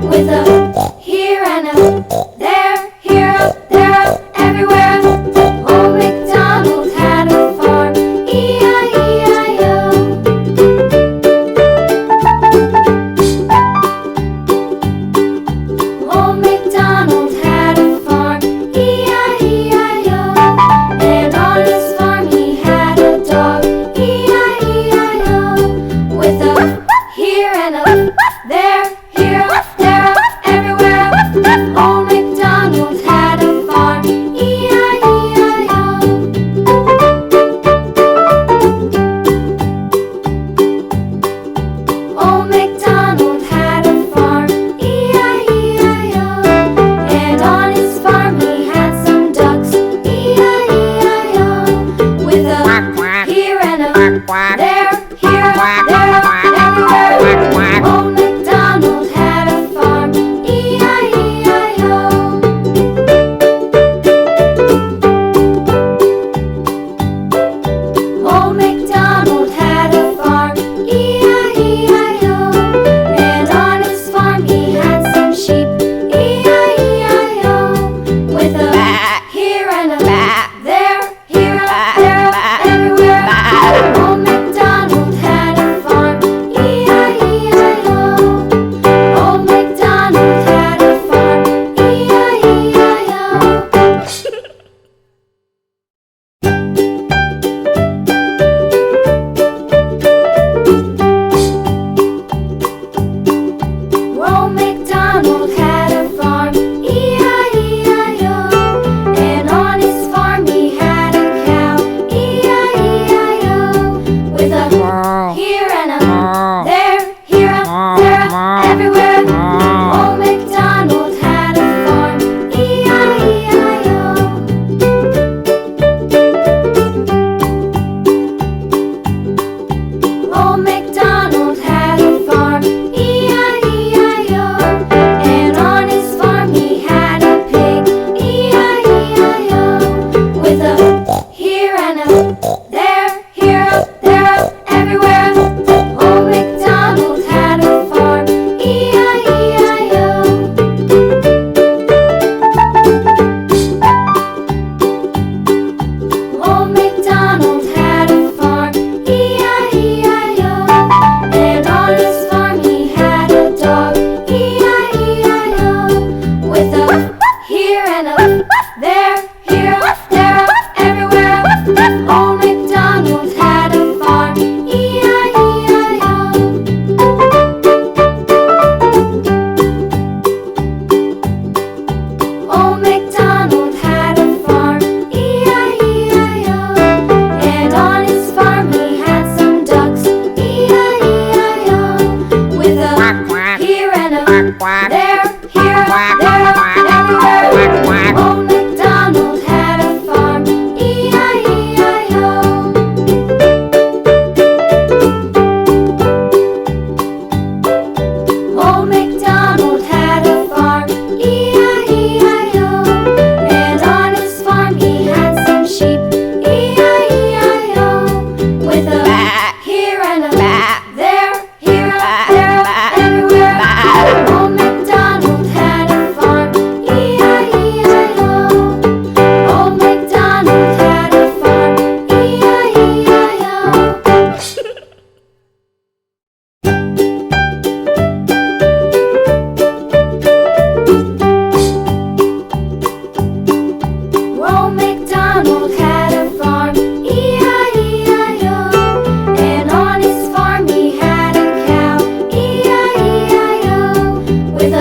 with a here and a there, here, up, there, up, everywhere. Old MacDonald had a farm, E-I-E-I-O. Old MacDonald had a farm, E-I-E-I-O. And on his farm he had a dog, E-I-E-I-O. With a here and a there, here, there, up, everywhere. Old MacDonald had a farm, E-I-E-I-O. Old MacDonald had a farm, E-I-E-I-O. And on his farm he had some ducks, E-I-E-I-O. With a here and a there, here, there, everywhere. Old MacDonald had a farm, E-I-E-I-O. Old MacDonald had a farm, E-I-E-I-O. And on his farm he had some sheep, E-I-E-I-O. With a here and a there, here, there, everywhere. Old MacDonald had a farm, E-I-E-I-O. Old MacDonald had a farm, E-I-E-I-O. Old MacDonald had a farm, E-I-E-I-O. And on his farm he had a cow, E-I-E-I-O. With a here and a there, here, there, everywhere. Old MacDonald had a farm, E-I-E-I-O. Old MacDonald had a farm, E-I-E-I-O. And on his farm he had a pig, E-I-E-I-O. With a here and a there, here, up, there, up, everywhere. Old MacDonald had a farm, E-I-E-I-O. Old MacDonald had a farm, E-I-E-I-O. And on his farm he had a dog, E-I-E-I-O. With a here and a there, here, there, everywhere. Old MacDonald had a farm, E-I-E-I-O. Old MacDonald had a farm, E-I-E-I-O. And on his farm he had some ducks, E-I-E-I-O. With a here and a there, here, there, everywhere. Old MacDonald had a farm, E-I-E-I-O. Old MacDonald had a farm, E-I-E-I-O. And on his farm he had some sheep, E-I-E-I-O. With a here and a there, here, there, everywhere. Old MacDonald had a farm, E-I-E-I-O. Old MacDonald had a farm, E-I-E-I-O. Old MacDonald had a farm, E-I-E-I-O. And on his farm he had a cow, E-I-E-I-O. With a